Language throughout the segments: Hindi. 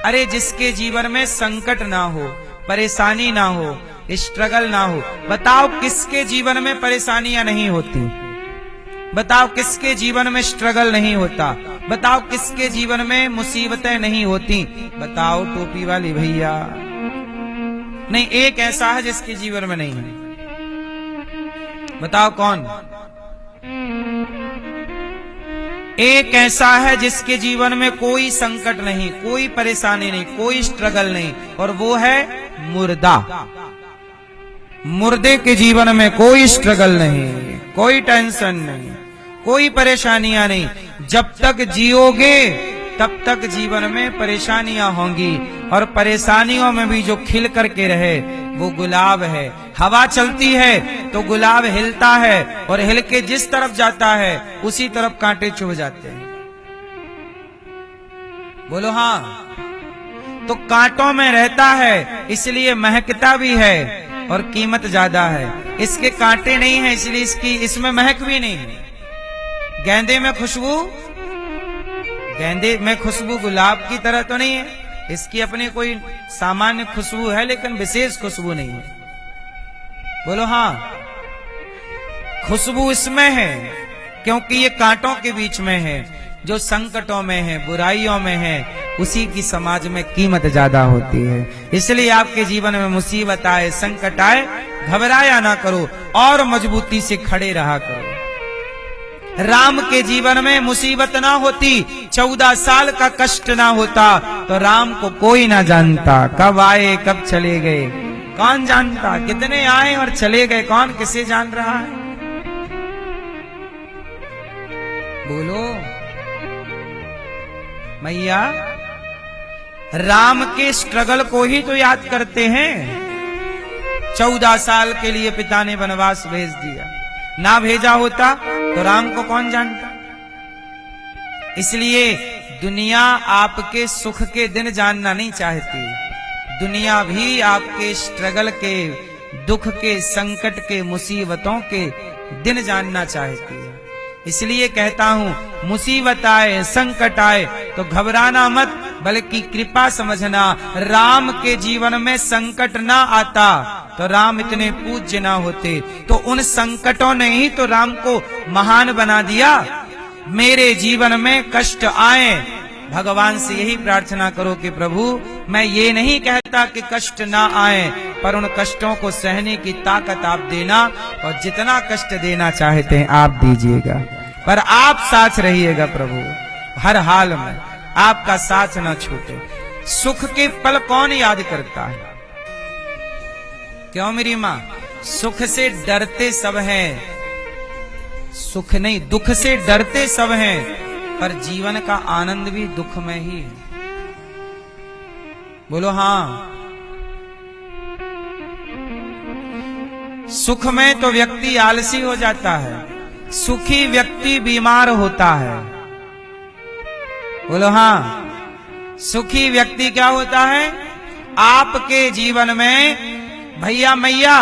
अरे जिसके जीवन में संकट ना हो, परेशानी ना हो, स्ट्रगल ना हो, बताओ किसके जीवन में परेशानियां नहीं होती? बताओ किसके जीवन में स्ट्रगल नहीं होता? बताओ किसके जीवन में मुसीबतें नहीं होती? बताओ टोपी वाली भैया। नहीं, एक ऐसा है जिसके जीवन में नहीं है। बताओ कौन? एक ऐसा है जिसके जीवन में कोई संकट नहीं, कोई परेशानी नहीं, कोई स्ट्रगल नहीं, और वो है मुर्दा। मुर्दे के जीवन में कोई स्ट्रगल नहीं, कोई टेंशन नहीं, कोई परेशानियां नहीं। जब तक जियोगे तब तक जीवन में परेशानियां होंगी, और परेशानियों में भी जो खिल करके रहे वो गुलाब है। हवा चलती है तो गुलाब हिलता है, और हिल के जिस तरफ जाता है उसी तरफ कांटे चुभ जाते हैं। बोलो हाँ। तो कांटों में रहता है इसलिए महकता भी है और कीमत ज्यादा है। इसके कांटे नहीं है इसलिए इसमें महक भी नहीं है। गेंदे में खुशबू गुलाब की तरह तो नहीं है, इसकी अपनी कोई सामान्य खुशबू है लेकिन विशेष खुशबू नहीं है। बोलो हाँ। खुशबू इसमें है क्योंकि ये कांटों के बीच में है। जो संकटों में है, बुराइयों में है, उसी की समाज में कीमत ज्यादा होती है। इसलिए आपके जीवन में मुसीबत आए, संकट आए, घबराया ना करो और मजबूती से खड़े रहा करो। राम के जीवन में मुसीबत ना होती, 14 साल का कष्ट ना होता, तो राम को कोई ना जानता। कब आए कब चले गए कौन जानता? कितने आए और चले गए कौन किसे जान रहा है? बोलो मैया। राम के स्ट्रगल को ही तो याद करते हैं। 14 साल के लिए पिता ने वनवास भेज दिया, ना भेजा होता तो राम को कौन जानता? इसलिए दुनिया आपके सुख के दिन जानना नहीं चाहती, दुनिया भी आपके स्ट्रगल के, दुख के, संकट के, मुसीबतों के दिन जानना चाहती है। इसलिए कहता हूं, मुसीबत आए, संकट आए तो घबराना मत, बल्कि कृपा समझना। राम के जीवन में संकट ना आता तो राम इतने पूज्य ना होते। तो उन संकटों ने ही तो राम को महान बना दिया। मेरे जीवन में कष्ट आए, भगवान से यही प्रार्थना करो कि प्रभु मैं ये नहीं कहता कि कष्ट ना आए, पर उन कष्टों को सहने की ताकत आप देना, और जितना कष्ट देना चाहते हैं आप दीजिएगा, पर आप साथ रहिएगा प्रभु। हर हाल में आपका साथ न छूटे। सुख के पल कौन याद करता है? क्यों मेरी माँ? सुख से डरते सब हैं, सुख नहीं दुख से डरते सब हैं, पर जीवन का आनंद भी दुख में ही है। बोलो हाँ। सुख में तो व्यक्ति आलसी हो जाता है, सुखी व्यक्ति बीमार होता है। बोलो हाँ। सुखी व्यक्ति क्या होता है? आपके जीवन में भैया मैया,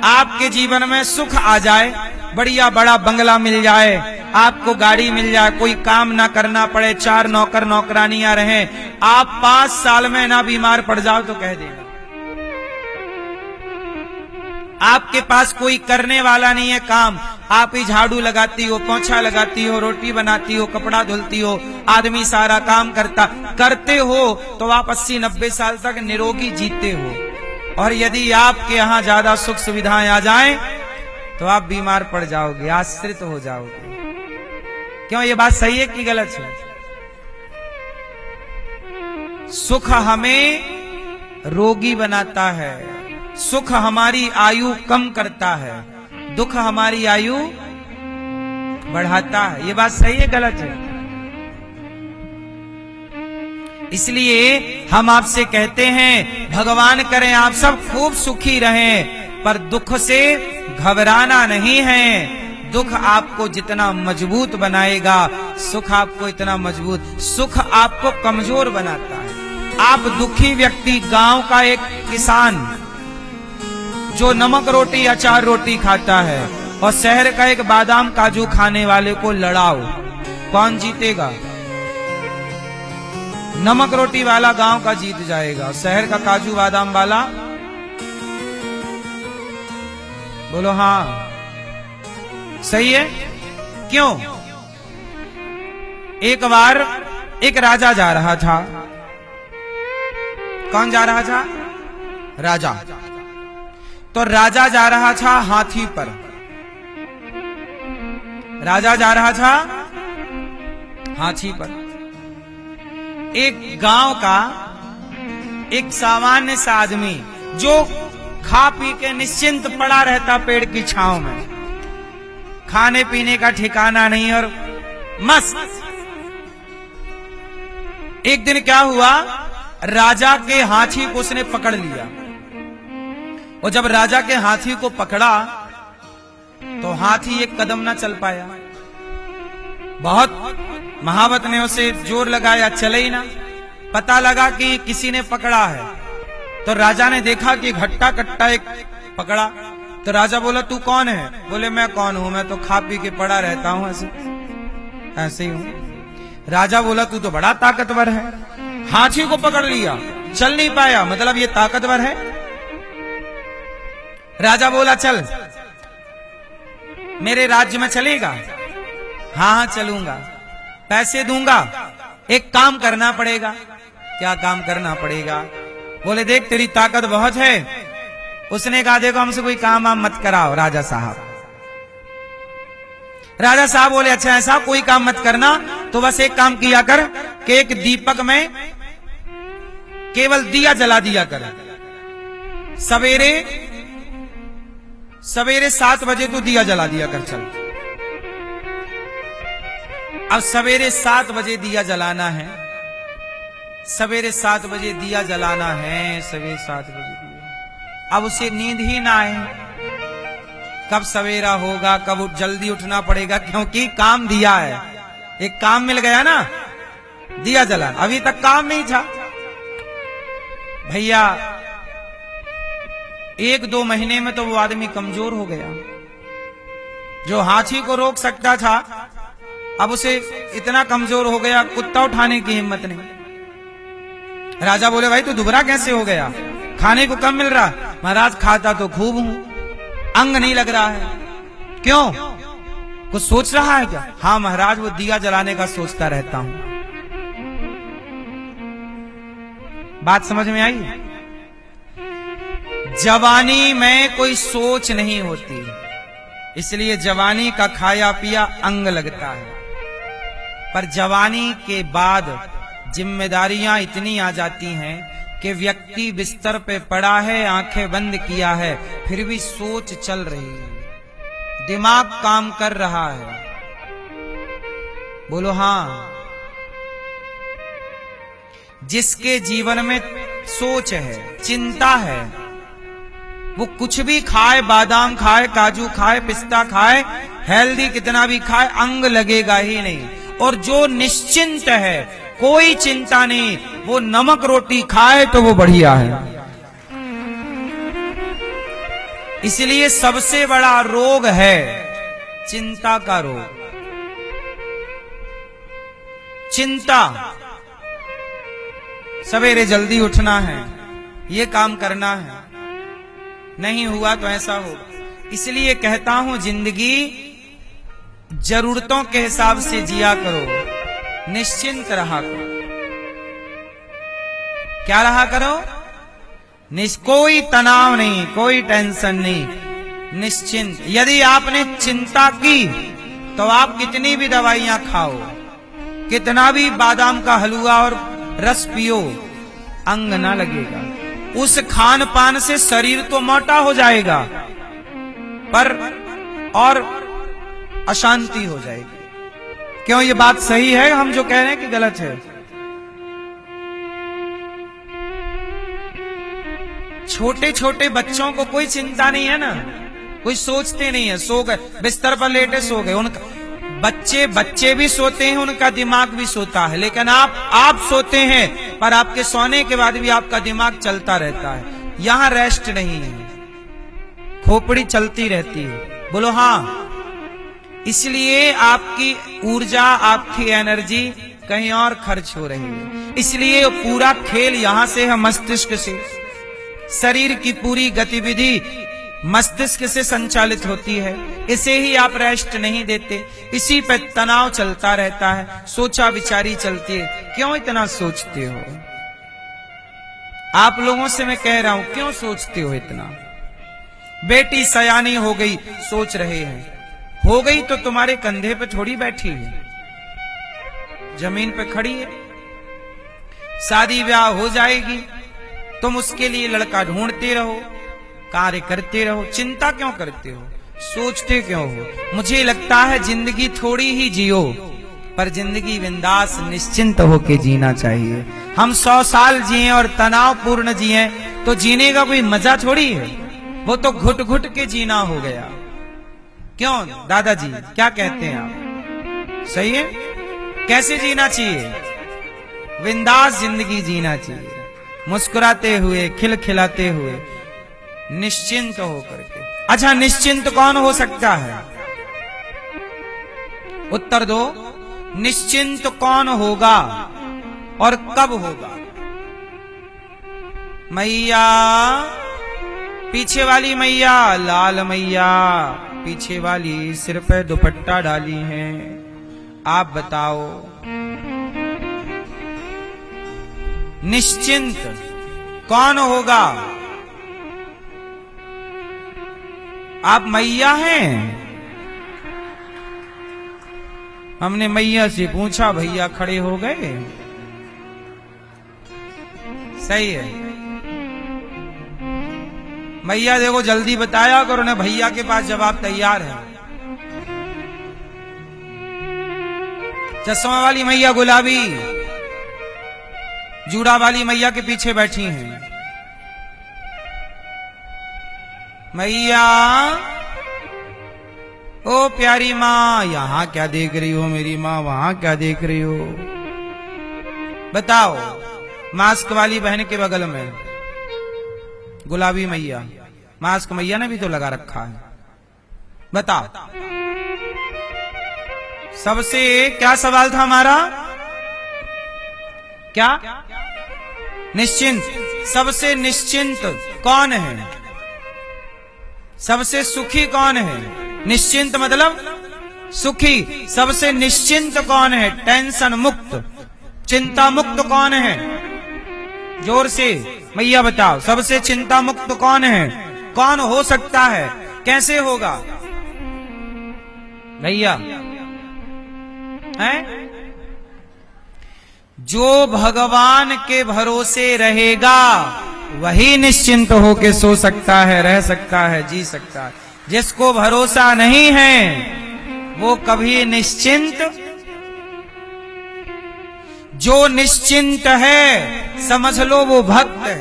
आपके जीवन में सुख आ जाए, बढ़िया बड़ा बंगला मिल जाए, आपको गाड़ी मिल जाए, कोई काम ना करना पड़े, 4 नौकर नौकरानियां रहें, आप 5 साल में ना बीमार पड़ जाओ तो कह देगा। आपके पास कोई करने वाला नहीं है काम, आप ही झाड़ू लगाती हो, पोंछा लगाती हो, रोटी बनाती हो, कपड़ा धुलती हो, आदमी सारा काम करते हो तो आप 80-90 साल तक निरोगी जीते हो। और यदि आपके यहाँ ज्यादा सुख सुविधाएं आ जाएं तो आप बीमार पड़ जाओगे, आश्रित हो जाओगे। क्यों? ये बात सही है कि गलत है? सुख हमें रोगी बनाता है, सुख हमारी आयु कम करता है, दुख हमारी आयु बढ़ाता है। ये बात सही है गलत है? इसलिए हम आपसे कहते हैं, भगवान करें आप सब खूब सुखी रहें, पर दुख से घबराना नहीं है। दुख आपको जितना मजबूत बनाएगा, सुख आपको इतना मजबूत, सुख आपको कमजोर बनाता है। आप दुखी व्यक्ति, गांव का एक किसान जो नमक रोटी अचार रोटी खाता है, और शहर का एक बादाम काजू खाने वाले को लड़ाओ, कौन जीतेगा? नमक रोटी वाला गांव का जीत जाएगा, शहर का काजू बादाम वाला। बोलो हाँ, सही है। क्यों? एक बार एक राजा जा रहा था। कौन जा रहा था? राजा। तो राजा जा रहा था हाथी पर। राजा जा रहा था हाथी पर। एक गांव का एक सामान्य सा आदमी जो खा पी के निश्चिंत पड़ा रहता पेड़ की छांव में, खाने पीने का ठिकाना नहीं और मस्त। एक दिन क्या हुआ, राजा के हाथी को उसने पकड़ लिया। और जब राजा के हाथी को पकड़ा तो हाथी एक कदम ना चल पाया। बहुत महावत ने उसे जोर लगाया, चले ही ना। पता लगा कि किसी ने पकड़ा है। तो राजा ने देखा कि हट्टा कट्टा एक पकड़ा। तो राजा बोला, तू कौन है? बोले, मैं कौन हूं, मैं तो खा पी के पड़ा रहता हूं, ऐसे ही हूं। राजा बोला, तू तो बड़ा ताकतवर है, हाथी को पकड़ लिया, चल नहीं पाया, मतलब ये ताकतवर है। राजा बोला, चल मेरे राज्य में चलेगा? हाँ हाँ चलूंगा, पैसे दूंगा, एक काम करना पड़ेगा। क्या काम करना पड़ेगा? बोले, देख तेरी ताकत बहुत है। उसने कहा, देखो हमसे कोई काम आप मत कराओ राजा साहब। राजा साहब बोले, अच्छा ऐसा, कोई काम मत करना, तो बस एक काम किया कर कि एक दीपक में केवल दिया जला दिया कर। सवेरे सवेरे 7 बजे तो दिया जला दिया कर, चल। अब सवेरे 7 बजे दिया जलाना है, सवेरे 7 बजे दिया जलाना है, सवेरे 7 बजे दिया। अब उसे नींद ही ना आए, कब सवेरा होगा, कब जल्दी उठना पड़ेगा, क्योंकि काम दिया है, एक काम मिल गया ना, दिया जलाना। अभी तक काम नहीं था। भैया 1-2 महीने में तो वो आदमी कमजोर हो गया। जो हाथी को रोक सकता था, अब उसे इतना कमजोर हो गया, कुत्ता उठाने की हिम्मत नहीं। राजा बोले, भाई तू दुबरा कैसे हो गया, खाने को कम मिल रहा? महाराज खाता तो खूब हूं, अंग नहीं लग रहा है। क्यों, कुछ सोच रहा है क्या? हाँ महाराज, वो दिया जलाने का सोचता रहता हूं। बात समझ में आई? जवानी में कोई सोच नहीं होती, इसलिए जवानी का खाया पिया अंग लगता है। पर जवानी के बाद जिम्मेदारियां इतनी आ जाती हैं कि व्यक्ति बिस्तर पे पड़ा है, आंखें बंद किया है, फिर भी सोच चल रही है, दिमाग काम कर रहा है। बोलो हाँ। जिसके जीवन में सोच है, चिंता है, वो कुछ भी खाए, बादाम खाए, काजू खाए, पिस्ता खाए, हेल्दी कितना भी खाए, अंग लगेगा ही नहीं। और जो निश्चिंत है, कोई चिंता नहीं, वो नमक रोटी खाए तो वो बढ़िया है। इसलिए सबसे बड़ा रोग है चिंता का रोग। चिंता, सवेरे जल्दी उठना है, ये काम करना है, नहीं हुआ तो ऐसा होगा। इसलिए कहता हूं, जिंदगी जरूरतों के हिसाब से जिया करो, निश्चिंत रहा करो। क्या रहा करो? कोई तनाव नहीं, कोई टेंशन नहीं, निश्चिंत। यदि आपने चिंता की तो आप कितनी भी दवाइयां खाओ, कितना भी बादाम का हलवा और रस पियो, अंग ना लगेगा। उस खान पान से शरीर तो मोटा हो जाएगा, पर और अशांति हो जाएगी। क्यों, ये बात सही है हम जो कह रहे हैं कि गलत है? छोटे छोटे बच्चों को कोई चिंता नहीं है ना, कोई सोचते नहीं है, सो गए बिस्तर पर लेटे सो गए। उनका बच्चे भी सोते हैं, उनका दिमाग भी सोता है, लेकिन आप सोते हैं पर आपके सोने के बाद भी आपका दिमाग चलता रहता है। यहां रेस्ट नहीं है, खोपड़ी चलती रहती है। बोलो हाँ। इसलिए आपकी ऊर्जा, आपकी एनर्जी कहीं और खर्च हो रही है। इसलिए पूरा खेल यहां से है, मस्तिष्क से। शरीर की पूरी गतिविधि मस्तिष्क से संचालित होती है। इसे ही आप रेस्ट नहीं देते, इसी पे तनाव चलता रहता है, सोचा विचारी चलती है। क्यों इतना सोचते हो? आप लोगों से मैं कह रहा हूं, क्यों सोचते हो इतना? बेटी सयानी हो गई, सोच रहे हैं। हो गई तो तुम्हारे कंधे पे थोड़ी बैठी है, जमीन पे खड़ी है। शादी ब्याह हो जाएगी, तुम उसके लिए लड़का ढूंढते रहो, कार्य करते रहो। चिंता क्यों करते हो? सोचते क्यों हो? मुझे लगता है जिंदगी थोड़ी ही जियो, पर जिंदगी बिंदास निश्चिंत होके जीना चाहिए। हम 100 साल जिए और तनाव पूर्ण जिए तो जीने का कोई मजा थोड़ी है, वो तो घुट घुट के जीना हो गया। क्यों दादाजी, क्या कहते हैं आप? सही है? कैसे जीना चाहिए? बिंदास जिंदगी जीना चाहिए, मुस्कुराते हुए, खिलखिलाते हुए, निश्चिंत होकर के। अच्छा, निश्चिंत कौन हो सकता है? उत्तर दो। निश्चिंत कौन होगा और कब होगा? मैया, पीछे वाली मैया, लाल मैया, पीछे वाली सिर पे दुपट्टा डाली है, आप बताओ निश्चिंत कौन होगा? आप मैया हैं? हमने मैया से पूछा, भैया खड़े हो गए। सही है। मैया देखो जल्दी बताया करो ना, भैया के पास जवाब तैयार है। चश्मा वाली मैया गुलाबी, जूड़ा वाली मैया के पीछे बैठी हैं। मैया, ओ प्यारी माँ, यहां क्या देख रही हो मेरी माँ? वहां क्या देख रही हो? बताओ। मास्क वाली बहन के बगल में गुलाबी मैया, मास्क मैया ने भी तो लगा रखा है। बताओ। सबसे क्या सवाल था हमारा? क्या? निश्चिंत। सबसे निश्चिंत कौन है? सबसे सुखी कौन है? निश्चिंत मतलब सुखी। सबसे निश्चिंत कौन है? टेंशन मुक्त, चिंता मुक्त कौन है? जोर से मैया बताओ, सबसे चिंता मुक्त कौन है? कौन हो सकता है? कैसे होगा भैया? है जो भगवान के भरोसे रहेगा वही निश्चिंत होके सो सकता है, रह सकता है, जी सकता है। जिसको भरोसा नहीं है वो कभी निश्चिंत। जो निश्चिंत है समझ लो वो भक्त है,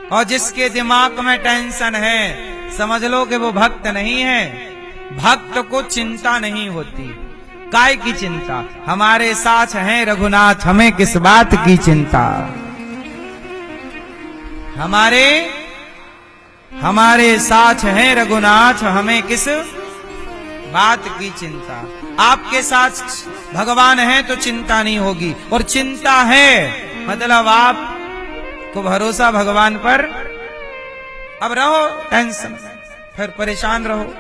और जिसके दिमाग में टेंशन है समझ लो कि वो भक्त नहीं है। भक्त को चिंता नहीं होती। काय की चिंता? हमारे साथ हैं रघुनाथ, हमें किस बात की चिंता? हमारे साथ हैं रघुनाथ, हमें किस बात की चिंता? आपके साथ भगवान है तो चिंता नहीं होगी, और चिंता है मतलब आप को भरोसा भगवान पर। अब रहो टेंशन, फिर परेशान रहो।